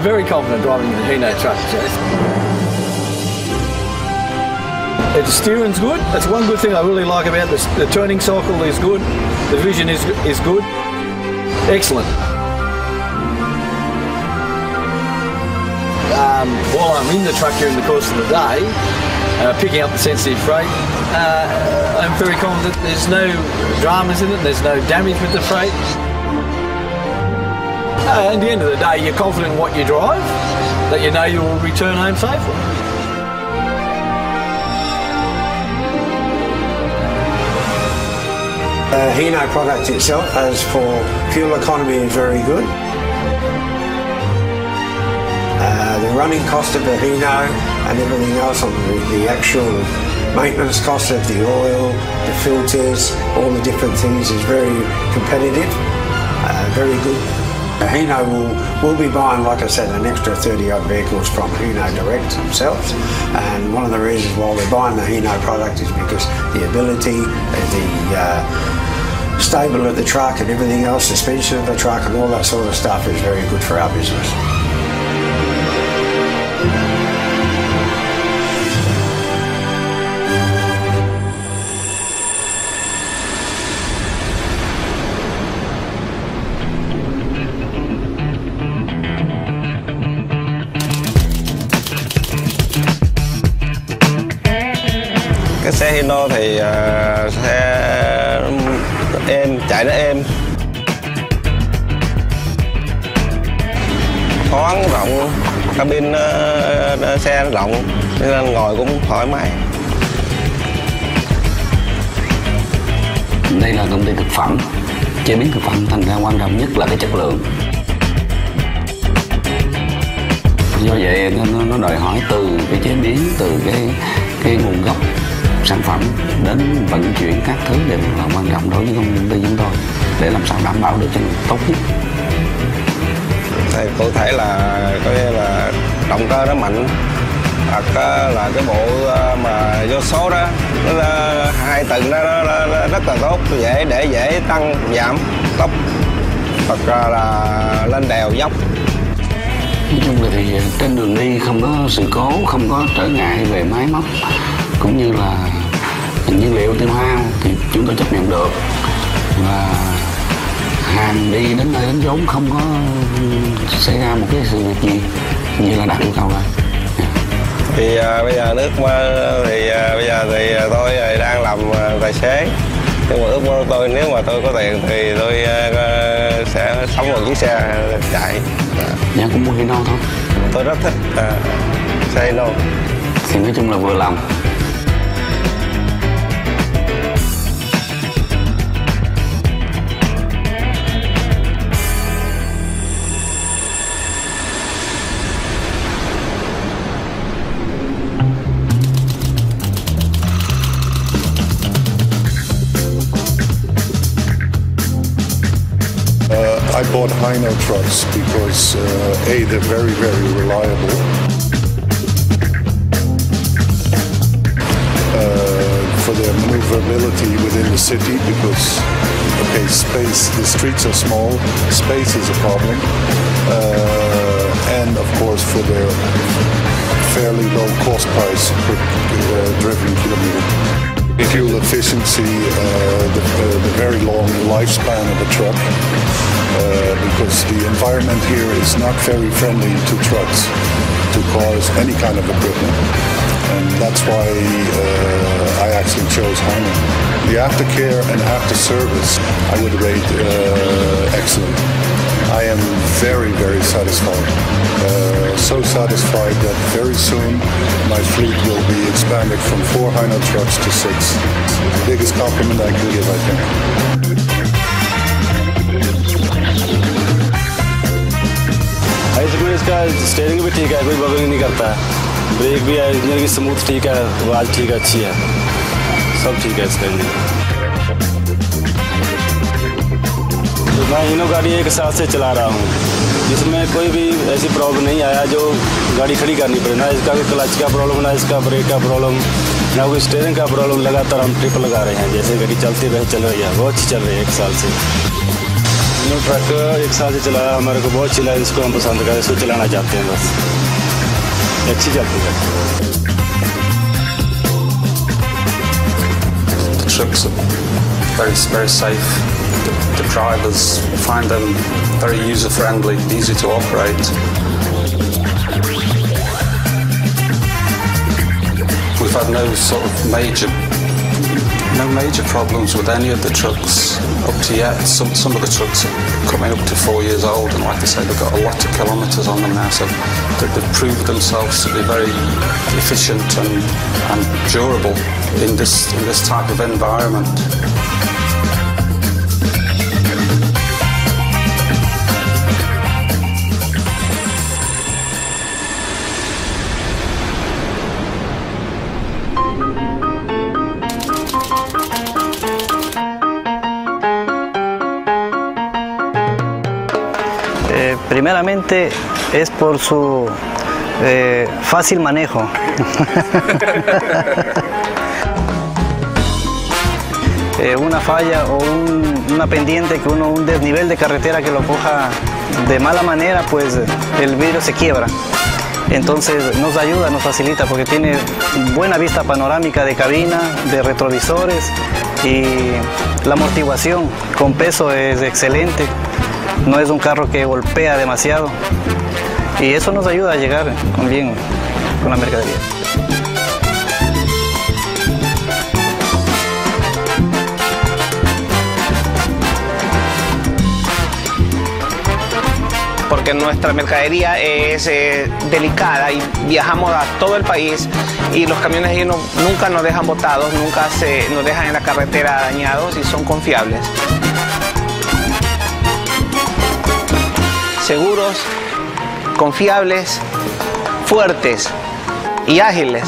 very confident driving the Hino truck, Jess. The steering's good. That's one good thing I really like about this. The turning cycle is good. The vision is good. Excellent. While I'm in the truck during the course of the day, picking up the sensitive freight, I'm very confident there's no dramas in it, there's no damage with the freight. At the end of the day, you're confident in what you drive, that you know you'll return home safely. The Hino product itself, as for fuel economy, is very good. The running cost of the Hino and everything else on the actual maintenance cost of the oil, the filters, all the different things is very competitive, very good. Hino will be buying, like I said, an extra 30-odd vehicles from Hino direct themselves, and one of the reasons why we're buying the Hino product is because the ability, the stable of the truck and everything else, suspension of the truck and all that sort of stuff is very good for our business. Cái xe Hino thì xe êm, chạy nó êm, thoáng rộng, cabin xe nó rộng nên ngồi cũng thoải mái. Đây là công ty thực phẩm, chế biến thực phẩm, thành ra quan trọng nhất là cái chất lượng. Do vậy nó đòi hỏi từ cái chế biến, từ cái nguồn gốc sản phẩm đến vận chuyển các thứ đều là quan trọng đối với công ty chúng tôi để làm sao đảm bảo được cho tốt nhất. Thì cụ thể là coi như là động cơ nó mạnh, hoặc là cái bộ mà vô số đó nó là 2 tầng đó nó rất là tốt, dễ tăng giảm tốc, hoặc là lên đèo dốc. Nói chung là thì trên đường đi không có sự cố, không có trở ngại về máy móc cũng như là nhiên liệu tiêu hao thì chúng tôi chấp nhận được, và hàng đi đến nơi đến chốn không có xảy ra một cái sự việc gì như là đạt yêu cầu rồi. Thì bây giờ bây giờ thì tôi đang làm tài xế, nhưng mà ước mơ tôi nếu mà tôi có tiền thì tôi sẽ sống một chiếc xe chạy. Dạ cũng mua Hino thôi. Tôi rất thích xe Hino. Thì nói chung là vừa lòng. I bought Hino trucks because A, they're very, very reliable. For their maneuverability within the city, because okay, space, the streets are small, space is a problem, and of course for their fairly low cost price per driven kilometer. Fuel efficiency, the very long lifespan of a truck, because the environment here is not very friendly to trucks, to cars, any kind of equipment, and that's why I actually chose Hino. The aftercare and after service I would rate excellent. I am very, very satisfied. So satisfied that very soon my fleet will be expanded from 4 Hino trucks to 6. The biggest compliment I can give, I think. इसका steering भी ठीक है, कोई bubbling नहीं करता है, break भी है, इंजन की स्मूथ ठीक है, आवाज़ ठीक है, अच्छी है, सब ठीक है इसका इंजन। मैं Hino गाड़ी 1 साल से चला रहा हूँ, जिसमें कोई भी ऐसी प्रॉब्लम नहीं आया जो गाड़ी खड़ी करनी पड़े, ना इसका कोई क्लच का प्रॉब्लम, ना इसका ब्रेक का प्रॉब्लम, ना कोई स्टीयरिंग का प्रॉब्लम। लगातार हम ट्रिप लगा रहे हैं, जैसे गाड़ी चलती रहे चल रही है, बहुत अच्छी चल रही है 1 साल से। हिनो ट्रक 1 साल से चलाया, हमारे को बहुत चिल्ला, इसको हम पसंद करते हैं, इसको चलाना चाहते हैं बस, अच्छी चलती है। The trucks are very safe. The drivers find them very user-friendly, easy to operate. We've had no major problems with any of the trucks up to yet. Some of the trucks are coming up to 4 years old, and like I say, they've got a lot of kilometres on them now, so they've proved themselves to be very efficient and durable in this type of environment. Primeramente es por su fácil manejo. Una falla o una pendiente, un desnivel de carretera que lo coja de mala manera, pues el vidrio se quiebra. Entonces nos ayuda, nos facilita, porque tiene buena vista panorámica de cabina, de retrovisores, y la amortiguación con peso es excelente. No es un carro que golpea demasiado, y eso nos ayuda a llegar bien con la mercadería. Porque nuestra mercadería es delicada y viajamos a todo el país, y los camiones de Hino nunca nos dejan botados, nunca nos dejan en la carretera dañados, y son confiables. Seguros, confiables, fuertes y ágiles.